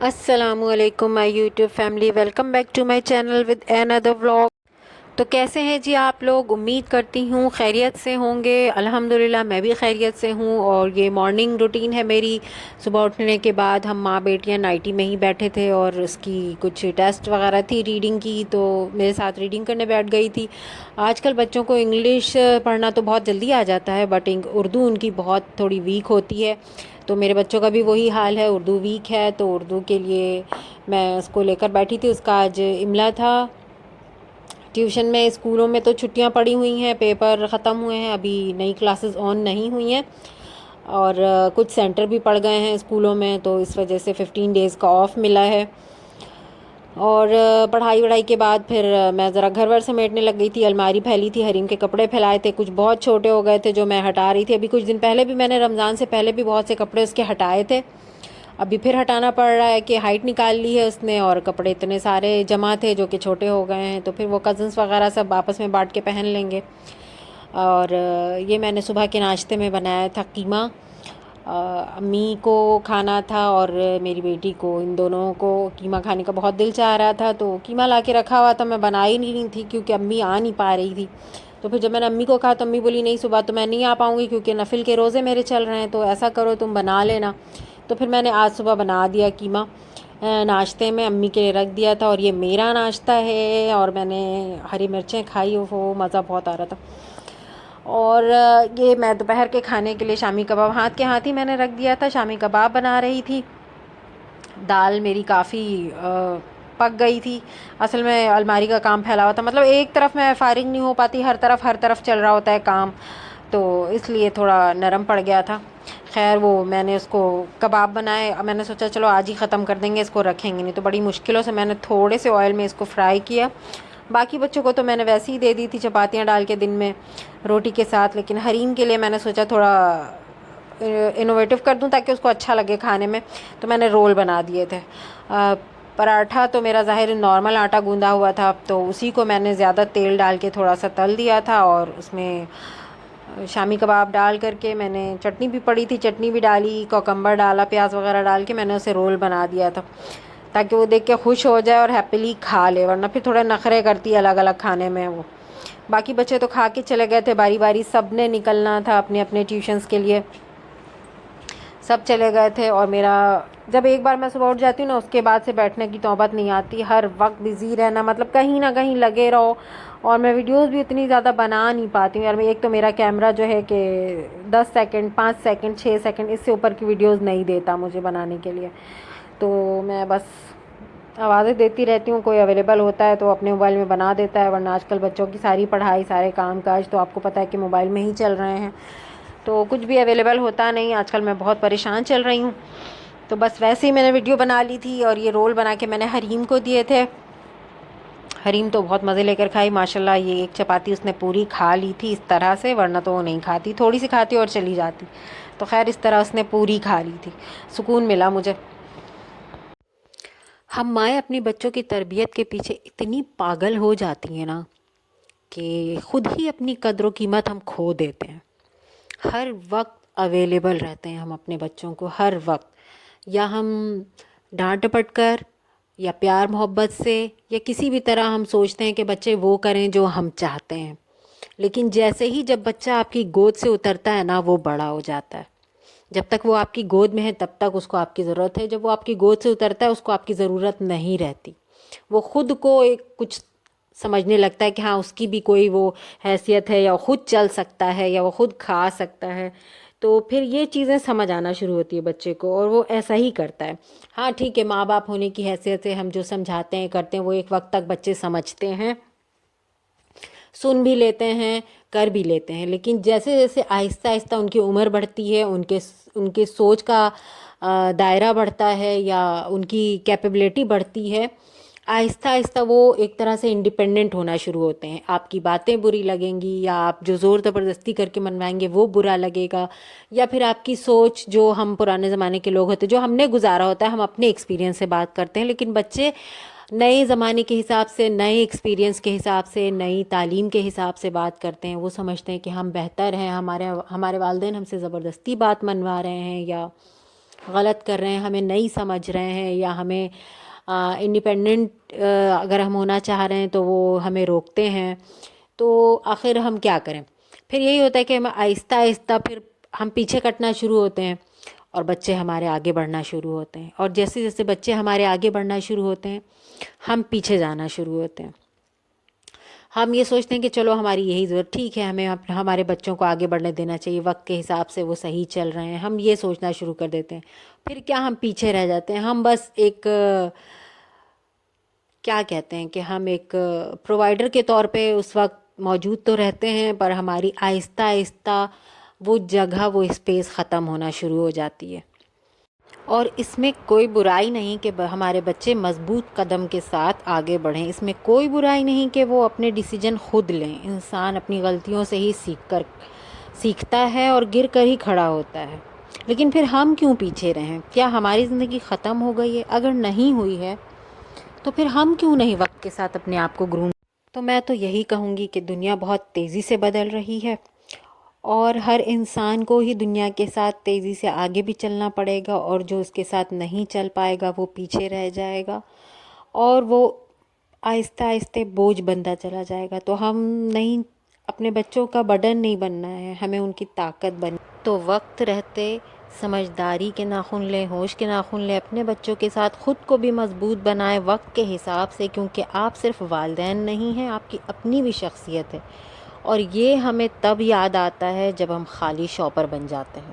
السلام علیکم my YouTube family, welcome back to my channel with another vlog. تو کیسے ہیں جی آپ لوگ؟ امید کرتی ہوں خیریت سے ہوں گے۔ الحمدللہ میں بھی خیریت سے ہوں، اور یہ مارننگ روٹین ہے میری۔ صبح اٹھنے کے بعد ہم ماں بیٹیاں نائٹی میں ہی بیٹھے تھے، اور اس کی کچھ ٹیسٹ وغیرہ تھی ریڈنگ کی، تو میرے ساتھ ریڈنگ کرنے بیٹھ گئی تھی۔ آج کل بچوں کو انگلش پڑھنا تو بہت جلدی آ جاتا ہے، بٹ اردو ان کی بہت تھوڑی ویک ہوتی ہے۔ تو میرے بچوں کا بھی وہی حال ہے، اردو ویک ہے، تو اردو کے لیے میں اس کو لے کر بیٹھی تھی۔ اس کا آج املا تھا۔ ٹیوشن میں، اسکولوں میں تو چھٹیاں پڑی ہوئی ہیں، پیپر ختم ہوئے ہیں، ابھی نئی کلاسز آن نہیں ہوئی ہیں، اور کچھ سینٹر بھی پڑ گئے ہیں اسکولوں میں، تو اس وجہ سے 15 ڈیز کا آف ملا ہے۔ اور پڑھائی کے بعد پھر میں ذرا گھر ور سمیٹنے لگ گئی تھی۔ الماری پھیلی تھی، حریم کے کپڑے پھیلائے تھے، کچھ بہت چھوٹے ہو گئے تھے جو میں ہٹا رہی تھی۔ ابھی کچھ دن پہلے بھی میں نے رمضان سے پہلے بھی بہت سے کپڑے اس کے ہٹائے تھے، ابھی پھر ہٹانا پڑ رہا ہے کہ ہائٹ نکال لی ہے اس نے، اور کپڑے اتنے سارے جمع تھے جو کہ چھوٹے ہو گئے ہیں، تو پھر وہ کزنس وغیرہ سب آپس میں بانٹ کے پہن لیں گے۔ اور یہ میں نے صبح کے ناشتے میں بنایا تھا قیمہ۔ امی کو کھانا تھا اور میری بیٹی کو، ان دونوں کو قیمہ کھانے کا بہت دل چاہ رہا تھا، تو قیمہ لا کے رکھا ہوا تھا، میں بنائی نہیں تھی کیونکہ امی آ نہیں پا رہی تھی۔ تو پھر جب میں نے امی کو کہا تو امی بولی نہیں صبح تو میں نہیں آ پاؤں گی کیونکہ نفل کے روزے میرے چل رہے ہیں، تو ایسا کرو تم بنا لینا۔ تو پھر میں نے آج صبح بنا دیا قیمہ ناشتے میں، امی کے لیے رکھ دیا تھا، اور یہ میرا ناشتہ ہے، اور میں نے ہری مرچیں کھائی، وہ مزہ بہت آ رہا تھا۔ اور یہ میں دوپہر کے کھانے کے لیے شامی کباب ہاتھ کے ہاتھ ہی میں نے رکھ دیا تھا، شامی کباب بنا رہی تھی۔ دال میری کافی پک گئی تھی، اصل میں الماری کا کام پھیلا ہوا تھا، مطلب ایک طرف میں فارغ نہیں ہو پاتی، ہر طرف چل رہا ہوتا ہے کام، تو اس لیے تھوڑا نرم پڑ گیا تھا۔ خیر وہ میں نے اس کو کباب بنائے، میں نے سوچا چلو آج ہی ختم کر دیں گے، اس کو رکھیں گے نہیں، تو بڑی مشکلوں سے میں نے تھوڑے سے آئل میں اس کو فرائی کیا۔ باقی بچوں کو تو میں نے ویسے ہی دے دی تھی چپاتیاں ڈال کے دن میں روٹی کے ساتھ، لیکن حریم کے لیے میں نے سوچا تھوڑا انوویٹو کر دوں تاکہ اس کو اچھا لگے کھانے میں، تو میں نے رول بنا دیے تھے۔ پراٹھا تو میرا ظاہر نارمل آٹا گوندا ہوا تھا، تو اسی کو میں نے زیادہ تیل ڈال کے تھوڑا سا تل دیا تھا، اور اس میں شامی کباب ڈال کر کے میں نے چٹنی بھی پڑی تھی، چٹنی بھی ڈالی، کوکمبر ڈالا، پیاز وغیرہ ڈال کے میں نے اسے رول بنا دیا تھا تاکہ وہ دیکھ کے خوش ہو جائے اور ہیپیلی کھا لے، ورنہ پھر تھوڑے نخرے کرتی ہے الگ الگ کھانے میں وہ۔ باقی بچے تو کھا کے چلے گئے تھے باری باری، سب نے نکلنا تھا اپنے اپنے ٹیوشنز کے لیے، سب چلے گئے تھے، اور میرا جب ایک بار میں صبح اٹھ جاتی ہوں نا، اس کے بعد سے بیٹھنے کی توبت نہیں آتی، ہر وقت بزی رہنا، مطلب کہیں نہ کہیں لگے رہو، اور میں ویڈیوز بھی اتنی زیادہ بنا نہیں پاتی ہوں یار۔ ایک تو میرا کیمرہ جو ہے کہ 10 سیکنڈ 5 سیکنڈ 6 سیکنڈ اس سے اوپر کی ویڈیوز نہیں دیتا مجھے بنانے کے لیے، تو میں بس آوازیں دیتی رہتی ہوں، کوئی اویلیبل ہوتا ہے تو اپنے موبائل میں بنا دیتا ہے، ورنہ آج کل بچوں کی ساری پڑھائی سارے کام کاج تو آپ کو پتہ ہے کہ موبائل میں ہی چل رہے ہیں، تو کچھ بھی اویلیبل ہوتا نہیں۔ آج کل میں بہت پریشان چل رہی ہوں، تو بس ویسے ہی میں نے ویڈیو بنا لی تھی، اور یہ رول بنا کے میں نے حریم کو دیے تھے۔ حریم تو بہت مزے لے کر کھائی ماشاءاللہ، یہ ایک چپاتی اس نے پوری کھا لی تھی اس طرح سے، ورنہ تو وہ نہیں کھاتی، تھوڑی سی کھاتی اور چلی جاتی، تو خیر اس طرح اس نے پوری کھا لی تھی، سکون ملا مجھے۔ ہم مائیں اپنی بچوں کی تربیت کے پیچھے اتنی پاگل ہو جاتی ہیں نا کہ خود ہی اپنی قدر و قیمت ہم کھو دیتے ہیں۔ ہر وقت اویلیبل رہتے ہیں ہم اپنے بچوں کو، ہر وقت، یا ہم ڈانٹ ڈپٹ کر، یا پیار محبت سے، یا کسی بھی طرح ہم سوچتے ہیں کہ بچے وہ کریں جو ہم چاہتے ہیں، لیکن جیسے ہی جب بچہ آپ کی گود سے اترتا ہے نا، وہ بڑا ہو جاتا ہے۔ جب تک وہ آپ کی گود میں ہے تب تک اس کو آپ کی ضرورت ہے، جب وہ آپ کی گود سے اترتا ہے اس کو آپ کی ضرورت نہیں رہتی، وہ خود کو ایک کچھ سمجھنے لگتا ہے کہ ہاں اس کی بھی کوئی وہ حیثیت ہے، یا خود چل سکتا ہے، یا وہ خود کھا سکتا ہے، تو پھر یہ چیزیں سمجھ آنا شروع ہوتی ہے بچے کو، اور وہ ایسا ہی کرتا ہے۔ ہاں ٹھیک ہے، ماں باپ ہونے کی حیثیت سے ہم جو سمجھاتے ہیں کرتے ہیں وہ ایک وقت تک بچے سمجھتے ہیں، سن بھی لیتے ہیں، کر بھی لیتے ہیں، لیکن جیسے جیسے آہستہ آہستہ ان کی عمر بڑھتی ہے، ان کے سوچ کا دائرہ بڑھتا ہے، یا ان کی کیپیبلٹی بڑھتی ہے، آہستہ آہستہ وہ ایک طرح سے انڈیپینڈنٹ ہونا شروع ہوتے ہیں۔ آپ کی باتیں بری لگیں گی، یا آپ جو زور زبردستی کر کے منوائیں گے وہ برا لگے گا، یا پھر آپ کی سوچ، جو ہم پرانے زمانے کے لوگ ہوتے ہیں، جو ہم نے گزارا ہوتا ہے، ہم اپنے ایکسپیرینس سے بات کرتے ہیں، لیکن بچے نئے زمانے کے حساب سے، نئے ایکسپیرینس کے حساب سے، نئی تعلیم کے حساب سے بات کرتے ہیں۔ وہ سمجھتے ہیں کہ ہم بہتر ہیں، ہمارے والدین ہم سے زبردستی بات منوا رہے ہیں، یا غلط کر رہے ہیں، ہمیں نہیں سمجھ رہے ہیں، یا ہمیں انڈیپینڈنٹ اگر ہم ہونا چاہ رہے ہیں تو وہ ہمیں روکتے ہیں، تو آخر ہم کیا کریں؟ پھر یہی ہوتا ہے کہ ہم آہستہ آہستہ پھر ہم پیچھے کٹنا شروع ہوتے ہیں اور بچے ہمارے آگے بڑھنا شروع ہوتے ہیں، اور جیسے جیسے بچے ہمارے آگے بڑھنا شروع ہوتے ہیں ہم پیچھے جانا شروع ہوتے ہیں۔ ہم یہ سوچتے ہیں کہ چلو ہماری یہی ضرورت، ٹھیک ہے، ہمیں ہمارے بچوں کو آگے بڑھنے دینا چاہیے، وقت کے حساب سے وہ صحیح چل رہے ہیں، ہم یہ سوچنا شروع کر دیتے ہیں۔ پھر کیا ہم پیچھے رہ جاتے ہیں، ہم بس ایک کیا کہتے ہیں کہ ہم ایک پرووائڈر کے طور پہ اس وقت موجود تو رہتے ہیں، پر ہماری آہستہ آہستہ وہ جگہ، وہ اسپیس ختم ہونا شروع ہو جاتی ہے۔ اور اس میں کوئی برائی نہیں کہ ہمارے بچے مضبوط قدم کے ساتھ آگے بڑھیں، اس میں کوئی برائی نہیں کہ وہ اپنے ڈیسیجن خود لیں۔ انسان اپنی غلطیوں سے ہی سیکھتا ہے اور گر کر ہی کھڑا ہوتا ہے۔ لیکن پھر ہم کیوں پیچھے رہیں؟ کیا ہماری زندگی ختم ہو گئی ہے؟ اگر نہیں ہوئی ہے تو پھر ہم کیوں نہیں وقت کے ساتھ اپنے آپ کو گروم؟ تو میں تو یہی کہوں گی کہ دنیا بہت تیزی سے بدل رہی ہے، اور ہر انسان کو ہی دنیا کے ساتھ تیزی سے آگے بھی چلنا پڑے گا، اور جو اس کے ساتھ نہیں چل پائے گا وہ پیچھے رہ جائے گا، اور وہ آہستہ آہستہ بوجھ بنتا چلا جائے گا۔ تو ہم نہیں، اپنے بچوں کا برڈن نہیں بننا ہے، ہمیں ان کی طاقت بننا۔ تو وقت رہتے سمجھداری کے ناخن لیں، ہوش کے ناخن لیں، اپنے بچوں کے ساتھ خود کو بھی مضبوط بنائیں وقت کے حساب سے، کیونکہ آپ صرف والدین نہیں ہیں، آپ کی اپنی بھی شخصیت ہے، اور یہ ہمیں تب یاد آتا ہے جب ہم خالی شاپر بن جاتے ہیں۔